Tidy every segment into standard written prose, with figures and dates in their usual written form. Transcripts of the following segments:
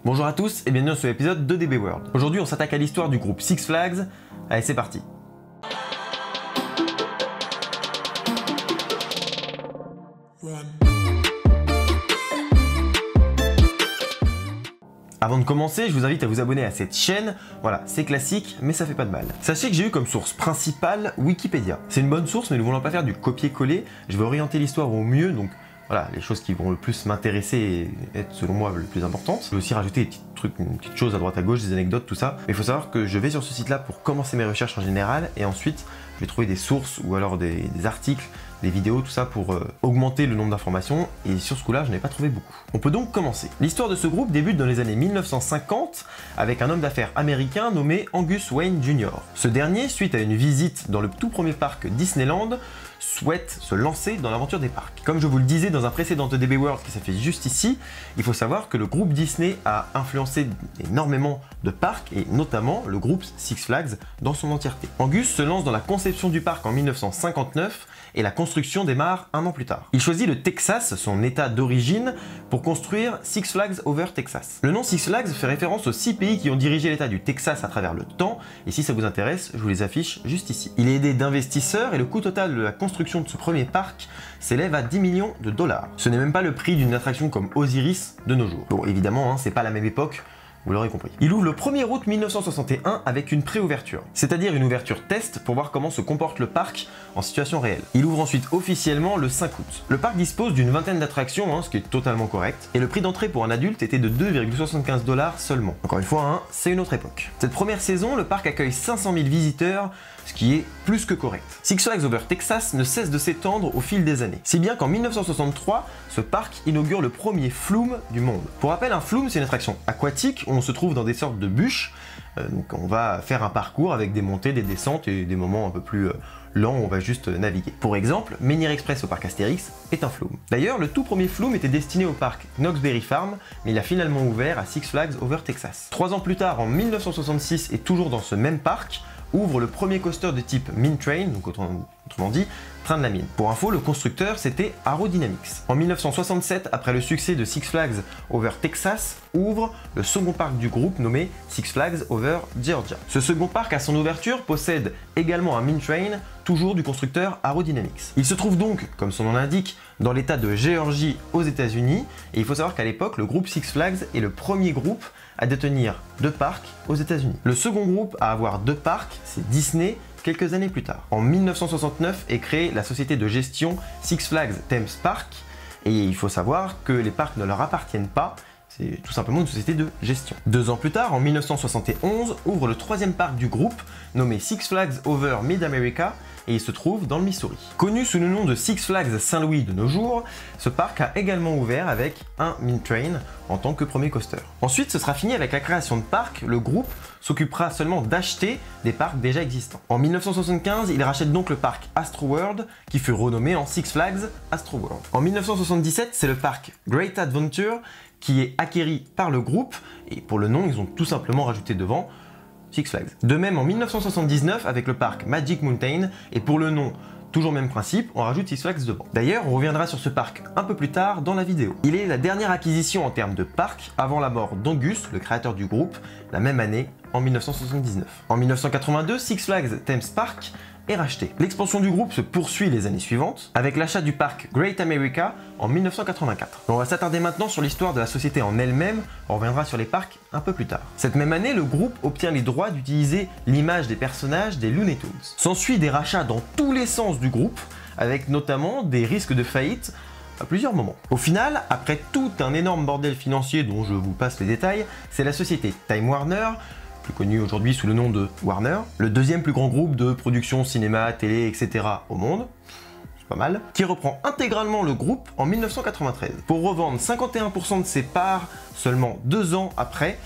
Bonjour à tous et bienvenue dans ce épisode de DB World. Aujourd'hui on s'attaque à l'histoire du groupe Six Flags. Allez c'est parti. Avant de commencer, je vous invite à vous abonner à cette chaîne. Voilà, c'est classique, mais ça fait pas de mal. Sachez que j'ai eu comme source principale Wikipédia. C'est une bonne source, mais ne voulant pas faire du copier-coller, je vais orienter l'histoire au mieux, donc voilà, les choses qui vont le plus m'intéresser et être selon moi le plus importantes. Je vais aussi rajouter des petits trucs, une petite chose à droite à gauche, des anecdotes, tout ça. Mais il faut savoir que je vais sur ce site-là pour commencer mes recherches en général, et ensuite je vais trouver des sources ou alors des articles, des vidéos, tout ça pour augmenter le nombre d'informations, et sur ce coup-là, je n'ai pas trouvé beaucoup. On peut donc commencer. L'histoire de ce groupe débute dans les années 1950 avec un homme d'affaires américain nommé Angus Wayne Jr. Ce dernier, suite à une visite dans le tout premier parc Disneyland, souhaite se lancer dans l'aventure des parcs. Comme je vous le disais dans un précédent de DB World qui s'affiche juste ici, il faut savoir que le groupe Disney a influencé énormément de parcs, et notamment le groupe Six Flags dans son entièreté. Angus se lance dans la conception du parc en 1959, et la construction démarre un an plus tard. Il choisit le Texas, son état d'origine, pour construire Six Flags Over Texas. Le nom Six Flags fait référence aux 6 pays qui ont dirigé l'état du Texas à travers le temps, et si ça vous intéresse, je vous les affiche juste ici. Il est aidé d'investisseurs, et le coût total de la construction de ce premier parc s'élève à 10 millions de dollars. Ce n'est même pas le prix d'une attraction comme Osiris de nos jours. Bon, évidemment, c'est pas la même époque, vous l'aurez compris. Il ouvre le 1er août 1961 avec une pré-ouverture, c'est-à-dire une ouverture test pour voir comment se comporte le parc en situation réelle. Il ouvre ensuite officiellement le 5 août. Le parc dispose d'une vingtaine d'attractions, ce qui est totalement correct, et le prix d'entrée pour un adulte était de 2,75 $ seulement. Encore une fois, c'est une autre époque. Cette première saison, le parc accueille 500 000 visiteurs, ce qui est plus que correct. Six Flags Over Texas ne cesse de s'étendre au fil des années. Si bien qu'en 1963, ce parc inaugure le premier flume du monde. Pour rappel, un flume, c'est une attraction aquatique où on se trouve dans des sortes de bûches. Donc on va faire un parcours avec des montées, des descentes et des moments un peu plus lents où on va juste naviguer. Pour exemple, Menhir Express au parc Astérix est un flume. D'ailleurs, le tout premier flume était destiné au parc Knott's Berry Farm, mais il a finalement ouvert à Six Flags Over Texas. 3 ans plus tard, en 1966, et toujours dans ce même parc, ouvre le premier coaster de type Mine Train, donc autrement dit, train de la mine. Pour info, le constructeur c'était Arrow Dynamics. En 1967, après le succès de Six Flags Over Texas, ouvre le second parc du groupe nommé Six Flags Over Georgia. Ce second parc à son ouverture possède également un Mine Train, toujours du constructeur Arrow Dynamics. Il se trouve donc, comme son nom l'indique, dans l'état de Géorgie aux États-Unis, et il faut savoir qu'à l'époque, le groupe Six Flags est le premier groupe à détenir 2 parcs aux États-Unis. Le second groupe à avoir 2 parcs, c'est Disney, quelques années plus tard. En 1969 est créée la société de gestion Six Flags Thames Park, et il faut savoir que les parcs ne leur appartiennent pas, c'est tout simplement une société de gestion. 2 ans plus tard, en 1971, ouvre le 3e parc du groupe, nommé Six Flags Over Mid-America, et il se trouve dans le Missouri. Connu sous le nom de Six Flags Saint-Louis de nos jours, ce parc a également ouvert avec un Mine Train en tant que premier coaster. Ensuite, ce sera fini avec la création de parcs, le groupe s'occupera seulement d'acheter des parcs déjà existants. En 1975, il rachète donc le parc Astroworld, qui fut renommé en Six Flags Astroworld. En 1977, c'est le parc Great Adventure qui est acquéri par le groupe, et pour le nom, ils ont tout simplement rajouté devant Six Flags. De même en 1979 avec le parc Magic Mountain, et pour le nom, toujours même principe, on rajoute Six Flags devant. D'ailleurs, on reviendra sur ce parc un peu plus tard dans la vidéo. Il est la dernière acquisition en termes de parc avant la mort d'Angus, le créateur du groupe, la même année, en 1979. En 1982, Six Flags Thames Park est racheté. L'expansion du groupe se poursuit les années suivantes, avec l'achat du parc Great America en 1984. On va s'attarder maintenant sur l'histoire de la société en elle-même, on reviendra sur les parcs un peu plus tard. Cette même année, le groupe obtient les droits d'utiliser l'image des personnages des Looney Tunes. S'ensuit des rachats dans tous les sens du groupe, avec notamment des risques de faillite à plusieurs moments. Au final, après tout un énorme bordel financier dont je vous passe les détails, c'est la société Time Warner, plus connu aujourd'hui sous le nom de Warner, le 2e plus grand groupe de production cinéma, télé, etc. au monde, c'est pas mal, qui reprend intégralement le groupe en 1993, pour revendre 51% de ses parts seulement 2 ans après,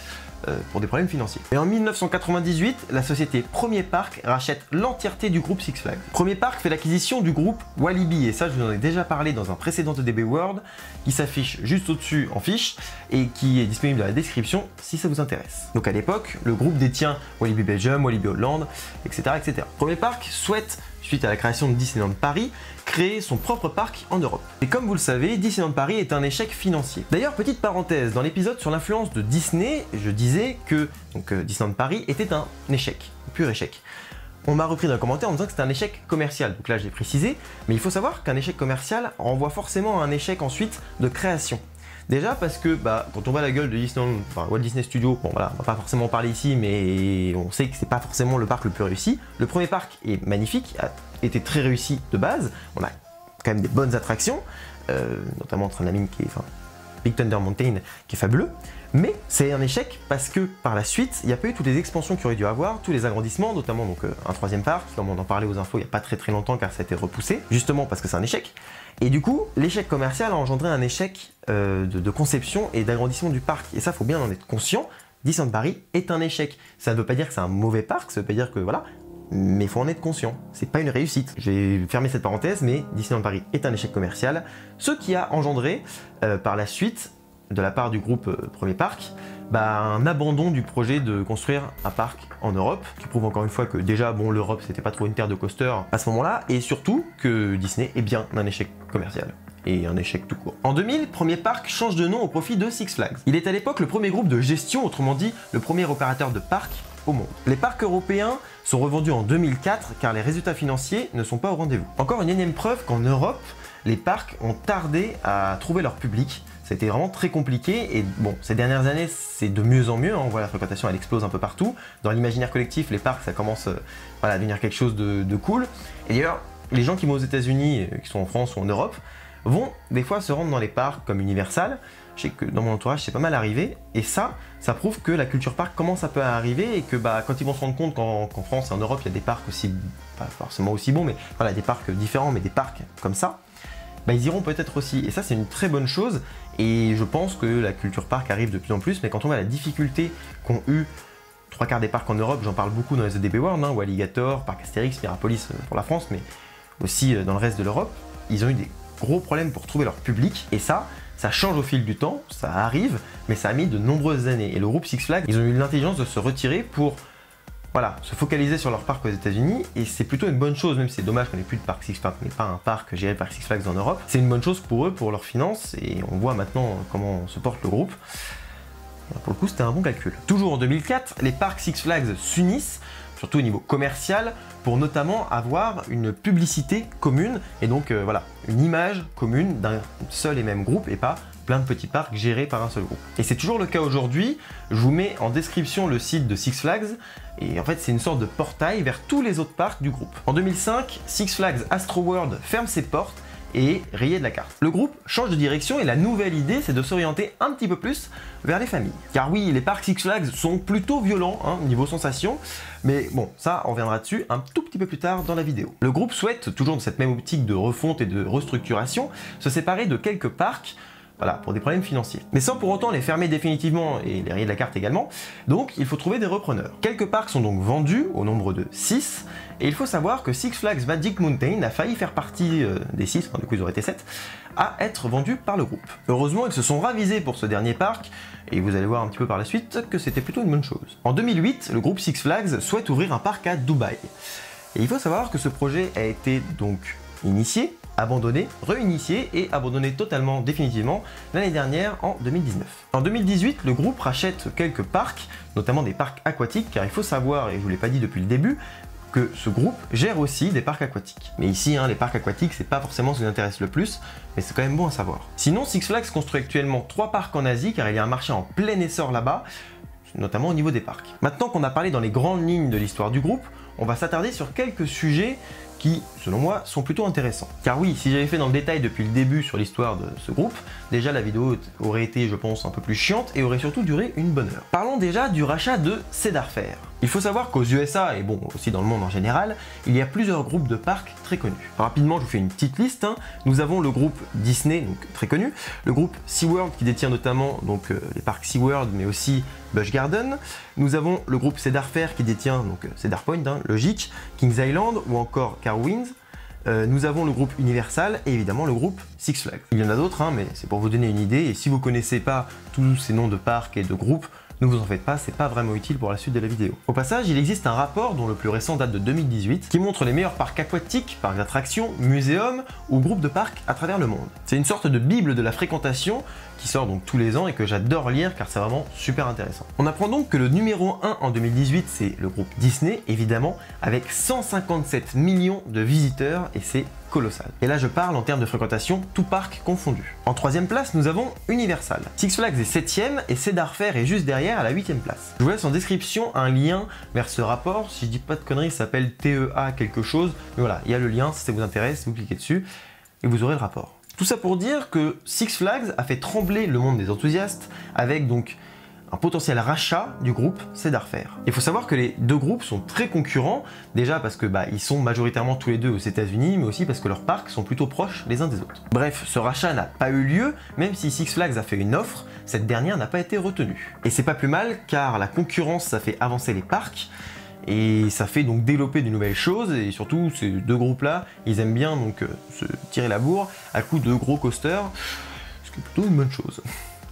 pour des problèmes financiers. Et en 1998, la société Premier Parc rachète l'entièreté du groupe Six Flags. Premier Parc fait l'acquisition du groupe Walibi, et ça je vous en ai déjà parlé dans un précédent DB World, qui s'affiche juste au-dessus en fiche, et qui est disponible dans la description si ça vous intéresse. Donc à l'époque, le groupe détient Walibi Belgium, Walibi Holland, etc. etc. Premier Parc souhaite suite à la création de Disneyland Paris, créer son propre parc en Europe. Et comme vous le savez, Disneyland Paris est un échec financier. D'ailleurs, petite parenthèse, dans l'épisode sur l'influence de Disney, je disais que Disneyland Paris était un échec, un pur échec. On m'a repris dans les commentaires en disant que c'était un échec commercial, donc là j'ai précisé, mais il faut savoir qu'un échec commercial renvoie forcément à un échec ensuite de création. Déjà parce que quand on voit la gueule de Disneyland, Walt Disney Studios, bon voilà, on va pas forcément en parler ici, mais on sait que c'est pas forcément le parc le plus réussi. Le premier parc est magnifique, a été très réussi de base, on a quand même des bonnes attractions, notamment Adrenaline qui est, Big Thunder Mountain qui est fabuleux, mais c'est un échec parce que par la suite, il n'y a pas eu toutes les expansions qu'il aurait dû avoir, tous les agrandissements, notamment un troisième parc, comme on en parlait aux infos il n'y a pas très longtemps car ça a été repoussé, justement parce que c'est un échec. Et du coup, l'échec commercial a engendré un échec de conception et d'agrandissement du parc. Et ça, il faut bien en être conscient, Disneyland Paris est un échec. Ça ne veut pas dire que c'est un mauvais parc, ça veut pas dire que voilà, mais il faut en être conscient. C'est pas une réussite. J'ai fermé cette parenthèse, mais Disneyland Paris est un échec commercial, ce qui a engendré par la suite, de la part du groupe Premier Parc, un abandon du projet de construire un parc en Europe, qui prouve encore une fois que déjà, l'Europe c'était pas trop une terre de coasters à ce moment-là, et surtout que Disney est bien un échec commercial. Et un échec tout court. En 2000, Premier Parc change de nom au profit de Six Flags. Il est à l'époque le premier groupe de gestion, autrement dit, le premier opérateur de parc au monde. Les parcs européens sont revendus en 2004 car les résultats financiers ne sont pas au rendez-vous. Encore une énième preuve qu'en Europe, les parcs ont tardé à trouver leur public. C'était vraiment très compliqué et ces dernières années, c'est de mieux en mieux. On voit la fréquentation, elle explose un peu partout. Dans l'imaginaire collectif, les parcs, ça commence à devenir quelque chose de cool. Et d'ailleurs, les gens qui vont aux États-Unis, qui sont en France ou en Europe, vont des fois se rendre dans les parcs comme Universal. Je sais que dans mon entourage, c'est pas mal arrivé. Et ça prouve que la culture parc commence un peu à arriver et que quand ils vont se rendre compte qu'en France et en Europe, il y a des parcs aussi, pas forcément aussi bons, mais voilà, des parcs différents, mais des parcs comme ça, ils iront peut-être aussi. Et ça, c'est une très bonne chose. Et je pense que la culture parc arrive de plus en plus, mais quand on voit la difficulté qu'ont eu 3/4 des parcs en Europe, j'en parle beaucoup dans les EDB World, ou Alligator, Parc Astérix, Mirapolis pour la France, mais aussi dans le reste de l'Europe, ils ont eu des gros problèmes pour trouver leur public, et ça change au fil du temps, ça arrive, mais ça a mis de nombreuses années. Et le groupe Six Flags, ils ont eu l'intelligence de se retirer pour se focaliser sur leur parc aux États-Unis, et c'est plutôt une bonne chose, même si c'est dommage qu'on n'ait plus de parc Six Flags, qu'on n'ait pas un parc géré par Six Flags en Europe. C'est une bonne chose pour eux, pour leurs finances, et on voit maintenant comment se porte le groupe. Pour le coup, c'était un bon calcul. Toujours en 2004, les parcs Six Flags s'unissent, surtout au niveau commercial, pour notamment avoir une publicité commune, et donc une image commune d'un seul et même groupe, et pas plein de petits parcs gérés par un seul groupe. Et c'est toujours le cas aujourd'hui. Je vous mets en description le site de Six Flags, et en fait c'est une sorte de portail vers tous les autres parcs du groupe. En 2005, Six Flags Astro World ferme ses portes et est rayé de la carte. Le groupe change de direction et la nouvelle idée c'est de s'orienter un petit peu plus vers les familles. Car oui, les parcs Six Flags sont plutôt violents niveau sensation, mais ça on reviendra dessus un tout petit peu plus tard dans la vidéo. Le groupe souhaite, toujours dans cette même optique de refonte et de restructuration, se séparer de quelques parcs, pour des problèmes financiers. Mais sans pour autant les fermer définitivement et les rayer de la carte également, donc il faut trouver des repreneurs. Quelques parcs sont donc vendus, au nombre de 6, et il faut savoir que Six Flags Magic Mountain a failli faire partie des 6, du coup ils auraient été 7, à être vendus par le groupe. Heureusement, ils se sont ravisés pour ce dernier parc, et vous allez voir un petit peu par la suite que c'était plutôt une bonne chose. En 2008, le groupe Six Flags souhaite ouvrir un parc à Dubaï. Et il faut savoir que ce projet a été donc initié, abandonné, réinitié et abandonné totalement, définitivement, l'année dernière en 2019. En 2018, le groupe rachète quelques parcs, notamment des parcs aquatiques, car il faut savoir, et je vous l'ai pas dit depuis le début, que ce groupe gère aussi des parcs aquatiques. Mais ici, les parcs aquatiques, c'est pas forcément ce qui nous intéresse le plus, mais c'est quand même bon à savoir. Sinon, Six Flags construit actuellement 3 parcs en Asie, car il y a un marché en plein essor là-bas, notamment au niveau des parcs. Maintenant qu'on a parlé dans les grandes lignes de l'histoire du groupe, on va s'attarder sur quelques sujets qui, selon moi, sont plutôt intéressants. Car oui, si j'avais fait dans le détail depuis le début sur l'histoire de ce groupe, déjà la vidéo aurait été, je pense, un peu plus chiante et aurait surtout duré une bonne heure. Parlons déjà du rachat de Cedar Fair. Il faut savoir qu'aux USA, et aussi dans le monde en général, il y a plusieurs groupes de parcs très connus. Rapidement, je vous fais une petite liste. Nous avons le groupe Disney, donc très connu, le groupe SeaWorld qui détient notamment les parcs SeaWorld, mais aussi Busch Garden. Nous avons le groupe Cedar Fair qui détient Cedar Point, logique, Kings Island ou encore Carowinds. Nous avons le groupe Universal et évidemment le groupe Six Flags. Il y en a d'autres, mais c'est pour vous donner une idée. Et si vous ne connaissez pas tous ces noms de parcs et de groupes, ne vous en faites pas, c'est pas vraiment utile pour la suite de la vidéo. Au passage, il existe un rapport dont le plus récent date de 2018 qui montre les meilleurs parcs aquatiques, parcs d'attractions, muséums ou groupes de parcs à travers le monde. C'est une sorte de bible de la fréquentation qui sort donc tous les ans et que j'adore lire car c'est vraiment super intéressant. On apprend donc que le numéro 1 en 2018 c'est le groupe Disney évidemment avec 157 millions de visiteurs et c'est colossal. Et là je parle en termes de fréquentation, tout parc confondu. En 3e place nous avons Universal. Six Flags est 7e et Cedar Fair est juste derrière à la 8e place. Je vous laisse en description un lien vers ce rapport, si je dis pas de conneries ça s'appelle TEA quelque chose, mais voilà, il y a le lien si ça vous intéresse, vous cliquez dessus et vous aurez le rapport. Tout ça pour dire que Six Flags a fait trembler le monde des enthousiastes avec donc un potentiel rachat du groupe Cedar Fair. Il faut savoir que les deux groupes sont très concurrents, déjà parce que ils sont majoritairement tous les deux aux États-Unis, mais aussi parce que leurs parcs sont plutôt proches les uns des autres. Bref, ce rachat n'a pas eu lieu, même si Six Flags a fait une offre, cette dernière n'a pas été retenue. Et c'est pas plus mal car la concurrence ça fait avancer les parcs, et ça fait donc développer de nouvelles choses, et surtout ces deux groupes-là, ils aiment bien donc se tirer la bourre à coups de gros coasters, ce qui est plutôt une bonne chose.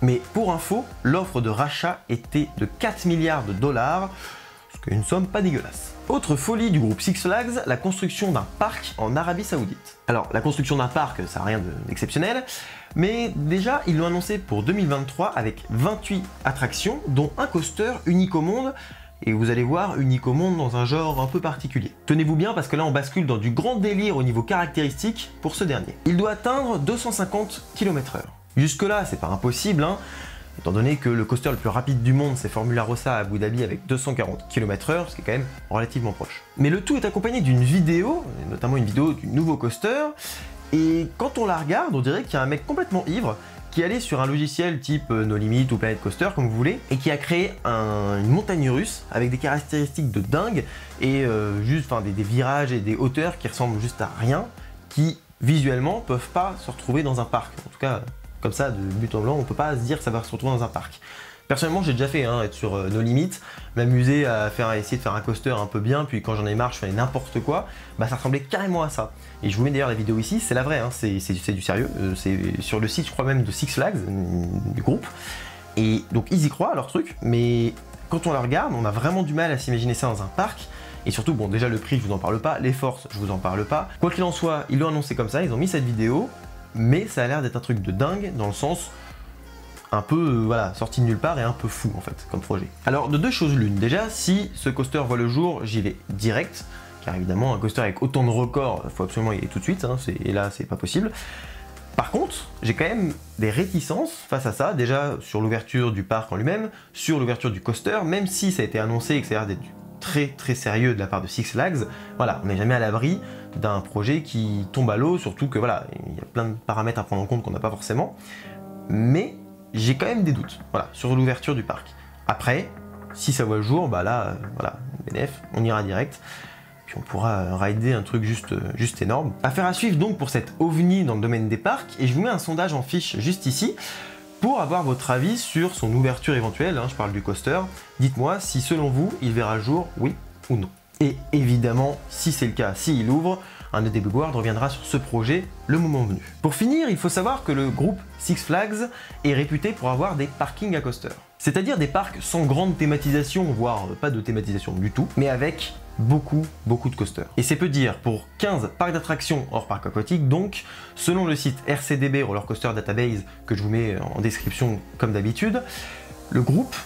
Mais pour info, l'offre de rachat était de 4 milliards de dollars, ce qui est une somme pas dégueulasse. Autre folie du groupe Six Flags, la construction d'un parc en Arabie Saoudite. Alors la construction d'un parc, ça n'a rien d'exceptionnel, mais déjà ils l'ont annoncé pour 2023 avec 28 attractions, dont un coaster unique au monde. Et vous allez voir, unique au monde dans un genre un peu particulier. Tenez-vous bien parce que là on bascule dans du grand délire au niveau caractéristique pour ce dernier. Il doit atteindre 250 km/h. Jusque là c'est pas impossible, hein, étant donné que le coaster le plus rapide du monde c'est Formula Rossa à Abu Dhabi avec 240 km/h, ce qui est quand même relativement proche. Mais le tout est accompagné d'une vidéo, notamment une vidéo du nouveau coaster, et quand on la regarde on dirait qu'il y a un mec complètement ivre qui allait sur un logiciel type No Limit ou Planet Coaster comme vous voulez et qui a créé une montagne russe avec des caractéristiques de dingue et des virages et des hauteurs qui ressemblent juste à rien, qui visuellement peuvent pas se retrouver dans un parc. En tout cas comme ça de but en blanc on peut pas se dire que ça va se retrouver dans un parc. Personnellement j'ai déjà fait être sur No Limit, m'amuser à essayer de faire un coaster un peu bien, puis quand j'en ai marre je fais n'importe quoi, ça ressemblait carrément à ça. Et je vous mets d'ailleurs la vidéo ici, c'est la vraie, hein, c'est du sérieux, c'est sur le site je crois même de Six Flags, du groupe. Et donc ils y croient à leur truc, mais quand on la regarde, on a vraiment du mal à s'imaginer ça dans un parc. Et surtout, bon déjà le prix je vous en parle pas, les forces je vous en parle pas. Quoi qu'il en soit, ils l'ont annoncé comme ça, ils ont mis cette vidéo, mais ça a l'air d'être un truc de dingue dans le sens un peu sorti de nulle part et un peu fou en fait comme projet. Alors de deux choses l'une, déjà si ce coaster voit le jour, j'y vais direct, car évidemment un coaster avec autant de records, il faut absolument y aller tout de suite, hein, et là c'est pas possible. Par contre, j'ai quand même des réticences face à ça, déjà sur l'ouverture du parc en lui-même, sur l'ouverture du coaster, même si ça a été annoncé et que ça a l'air d'être très très sérieux de la part de Six Flags, voilà, on n'est jamais à l'abri d'un projet qui tombe à l'eau, surtout que voilà, il y a plein de paramètres à prendre en compte qu'on n'a pas forcément, mais j'ai quand même des doutes, voilà, sur l'ouverture du parc. Après, si ça voit le jour, là, voilà, BNF, on ira direct, puis on pourra rider un truc juste énorme. Affaire à suivre donc pour cette ovni dans le domaine des parcs, et je vous mets un sondage en fiche juste ici, pour avoir votre avis sur son ouverture éventuelle, hein, je parle du coaster. Dites-moi si selon vous, il verra le jour, oui ou non. Et évidemment, si c'est le cas, s'il ouvre, un EDB World reviendra sur ce projet le moment venu. Pour finir, il faut savoir que le groupe Six Flags est réputé pour avoir des parkings à coaster. C'est-à-dire des parcs sans grande thématisation, voire pas de thématisation du tout, mais avec beaucoup de coasters. Et c'est peu dire, pour 15 parcs d'attractions hors parc aquatique, donc, selon le site RCDB Roller Coaster Database, que je vous mets en description comme d'habitude, le groupe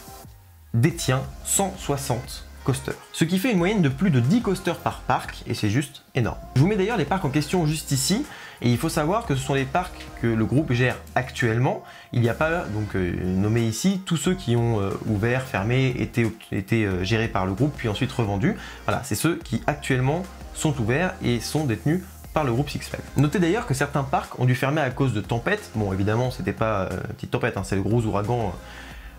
détient 160 coasters. Ce qui fait une moyenne de plus de 10 coasters par parc, et c'est juste énorme. Je vous mets d'ailleurs les parcs en question juste ici, et il faut savoir que ce sont les parcs que le groupe gère actuellement. Il n'y a pas, donc nommé ici, tous ceux qui ont ouvert, fermé, été gérés par le groupe, puis ensuite revendus. Voilà, c'est ceux qui actuellement sont ouverts et sont détenus par le groupe Six Flags. Notez d'ailleurs que certains parcs ont dû fermer à cause de tempêtes. Bon, évidemment, c'était pas une petite tempête, hein, c'est le gros ouragan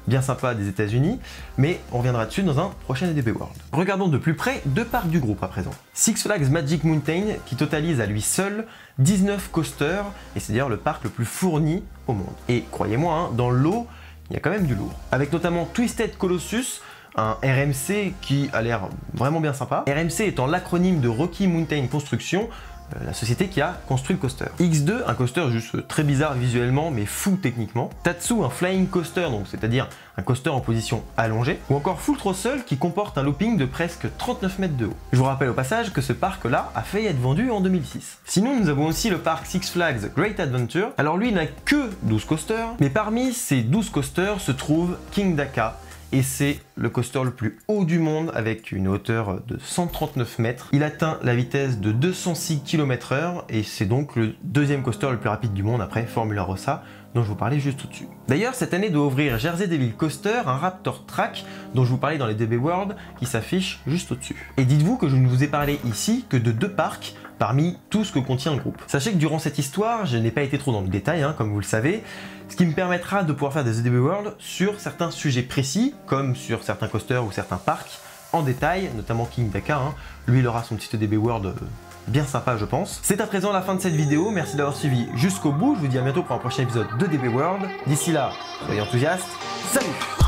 bien sympa des États-Unis, mais on reviendra dessus dans un prochain EDB World. Regardons de plus près deux parcs du groupe à présent. Six Flags Magic Mountain qui totalise à lui seul 19 coasters, et c'est d'ailleurs le parc le plus fourni au monde. Et croyez-moi, hein, dans l'eau, il y a quand même du lourd. Avec notamment Twisted Colossus, un RMC qui a l'air vraiment bien sympa. RMC étant l'acronyme de Rocky Mountain Construction, la société qui a construit le coaster. X2, un coaster juste très bizarre visuellement mais fou techniquement. Tatsu, un flying coaster, donc c'est-à-dire un coaster en position allongée. Ou encore Full Throttle qui comporte un looping de presque 39 mètres de haut. Je vous rappelle au passage que ce parc-là a failli être vendu en 2006. Sinon, nous avons aussi le parc Six Flags Great Adventure. Alors lui, il n'a que 12 coasters, mais parmi ces 12 coasters se trouve King Daka, et c'est le coaster le plus haut du monde avec une hauteur de 139 mètres. Il atteint la vitesse de 206 km/h et c'est donc le deuxième coaster le plus rapide du monde après Formula Rossa, dont je vous parlais juste au-dessus. D'ailleurs, cette année doit ouvrir Jersey Devil Coaster, un Raptor Track dont je vous parlais dans les DB World, qui s'affiche juste au-dessus. Et dites-vous que je ne vous ai parlé ici que de 2 parcs parmi tout ce que contient le groupe. Sachez que durant cette histoire, je n'ai pas été trop dans le détail, comme vous le savez, ce qui me permettra de pouvoir faire des DB World sur certains sujets précis, comme sur certains coasters ou certains parcs, en détail, notamment King Daka. Lui, il aura son petit DB World bien sympa, je pense. C'est à présent la fin de cette vidéo, merci d'avoir suivi jusqu'au bout, je vous dis à bientôt pour un prochain épisode de DB World. D'ici là, soyez enthousiastes, salut!